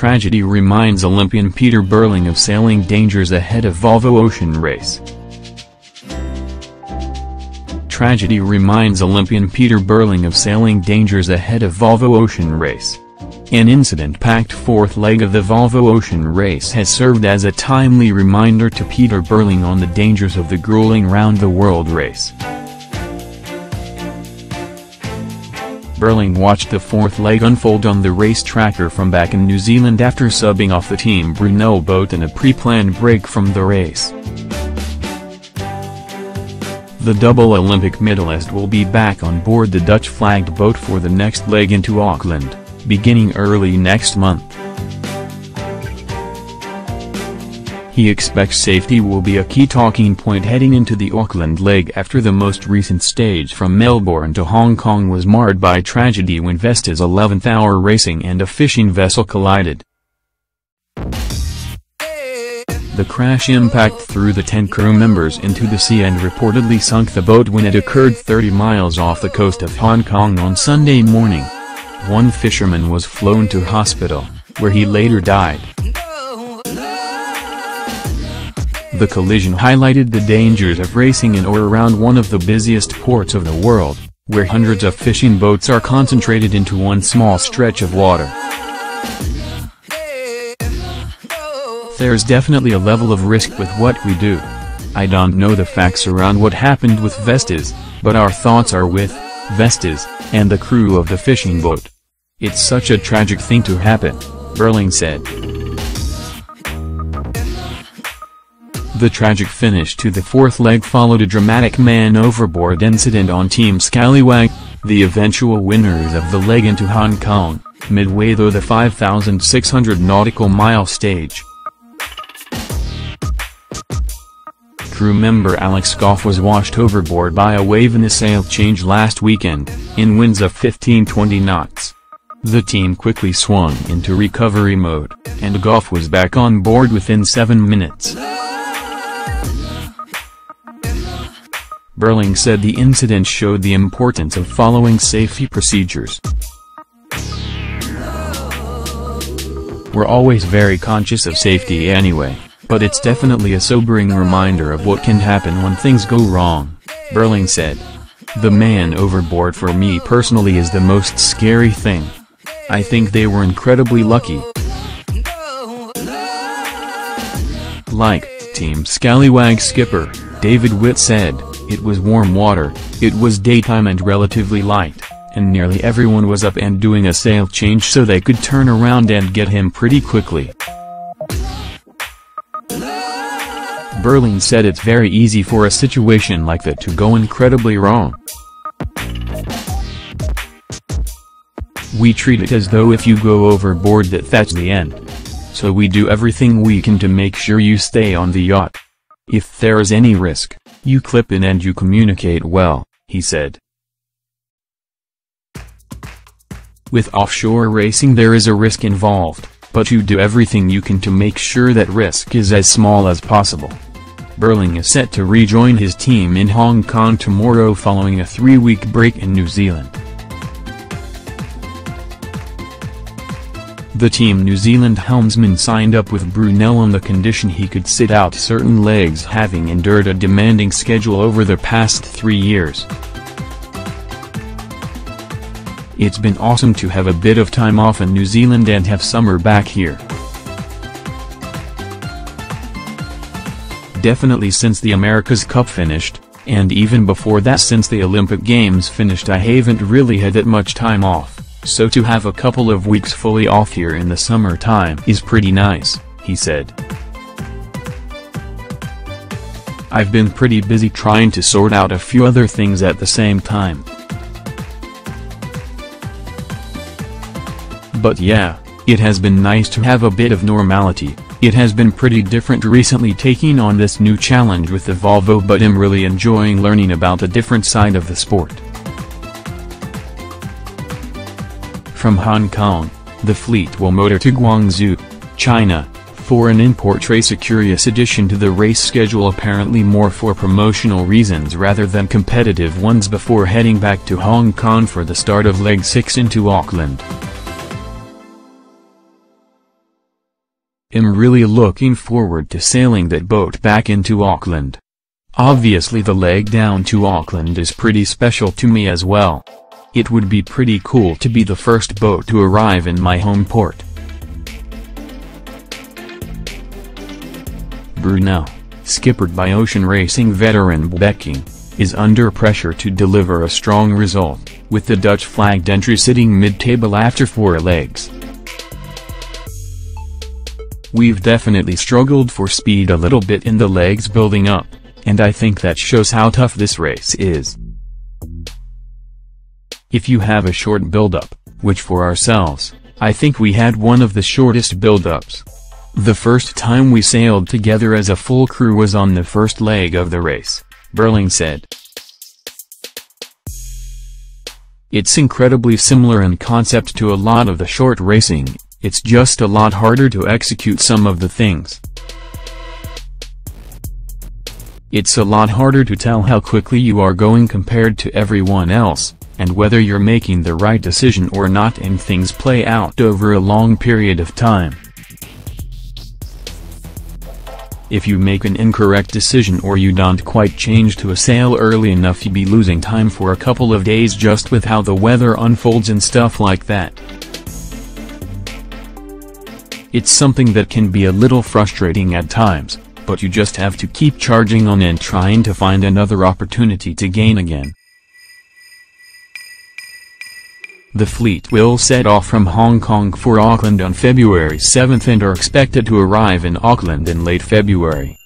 Tragedy reminds Olympian Peter Burling of sailing dangers ahead of Volvo Ocean Race. Tragedy reminds Olympian Peter Burling of sailing dangers ahead of Volvo Ocean Race. An incident-packed fourth leg of the Volvo Ocean Race has served as a timely reminder to Peter Burling on the dangers of the grueling round-the-world race. Burling watched the fourth leg unfold on the race tracker from back in New Zealand after subbing off the Team Brunel boat in a pre-planned break from the race. The double Olympic medalist will be back on board the Dutch-flagged boat for the next leg into Auckland, beginning early next month. He expects safety will be a key talking point heading into the Auckland leg after the most recent stage from Melbourne to Hong Kong was marred by tragedy when Vestas 11th-hour racing and a fishing vessel collided. The crash impact threw the 10 crew members into the sea and reportedly sunk the boat when it occurred 30 miles off the coast of Hong Kong on Sunday morning. One fisherman was flown to hospital, where he later died. The collision highlighted the dangers of racing in or around one of the busiest ports of the world, where hundreds of fishing boats are concentrated into one small stretch of water. There's definitely a level of risk with what we do. I don't know the facts around what happened with Vestas, but our thoughts are with Vestas and the crew of the fishing boat. It's such a tragic thing to happen, Burling said. The tragic finish to the fourth leg followed a dramatic man-overboard incident on Team Scallywag, the eventual winners of the leg into Hong Kong, midway through the 5,600 nautical mile stage. Crew member Alex Goff was washed overboard by a wave in a sail change last weekend, in winds of 15-20 knots. The team quickly swung into recovery mode, and Goff was back on board within 7 minutes. Burling said the incident showed the importance of following safety procedures. We're always very conscious of safety anyway, but it's definitely a sobering reminder of what can happen when things go wrong, Burling said. The man overboard for me personally is the most scary thing. I think they were incredibly lucky. Like Team Scallywag skipper David Witt said, it was warm water, it was daytime and relatively light, and nearly everyone was up and doing a sail change so they could turn around and get him pretty quickly. Burling said it's very easy for a situation like that to go incredibly wrong. We treat it as though if you go overboard that's the end. So we do everything we can to make sure you stay on the yacht. If there is any risk, you clip in and you communicate well, he said. With offshore racing there is a risk involved, but you do everything you can to make sure that risk is as small as possible. Burling is set to rejoin his team in Hong Kong tomorrow following a 3-week break in New Zealand. The Team New Zealand helmsman signed up with Brunel on the condition he could sit out certain legs, having endured a demanding schedule over the past 3 years. It's been awesome to have a bit of time off in New Zealand and have summer back here. Definitely since the America's Cup finished, and even before that since the Olympic Games finished I haven't really had that much time off. So to have a couple of weeks fully off here in the summertime is pretty nice, he said. I've been pretty busy trying to sort out a few other things at the same time. But yeah, it has been nice to have a bit of normality. It has been pretty different recently taking on this new challenge with the Volvo, but I'm really enjoying learning about a different side of the sport. From Hong Kong, the fleet will motor to Guangzhou, China, for an import race, a curious addition to the race schedule, apparently more for promotional reasons rather than competitive ones, before heading back to Hong Kong for the start of Leg 6 into Auckland. Am really looking forward to sailing that boat back into Auckland. Obviously the leg down to Auckland is pretty special to me as well. It would be pretty cool to be the first boat to arrive in my home port. Brunel, skippered by ocean racing veteran Becking, is under pressure to deliver a strong result, with the Dutch flagged entry sitting mid-table after 4 legs. We've definitely struggled for speed a little bit in the legs building up, and I think that shows how tough this race is. If you have a short build-up, which for ourselves, I think we had one of the shortest build-ups. The first time we sailed together as a full crew was on the first leg of the race, Burling said. It's incredibly similar in concept to a lot of the short racing, it's just a lot harder to execute some of the things. It's a lot harder to tell how quickly you are going compared to everyone else, and whether you're making the right decision or not, and things play out over a long period of time. If you make an incorrect decision or you don't quite change to a sail early enough, you be losing time for a couple of days just with how the weather unfolds and stuff like that. It's something that can be a little frustrating at times, but you just have to keep charging on and trying to find another opportunity to gain again. The fleet will set off from Hong Kong for Auckland on February 7 and are expected to arrive in Auckland in late February.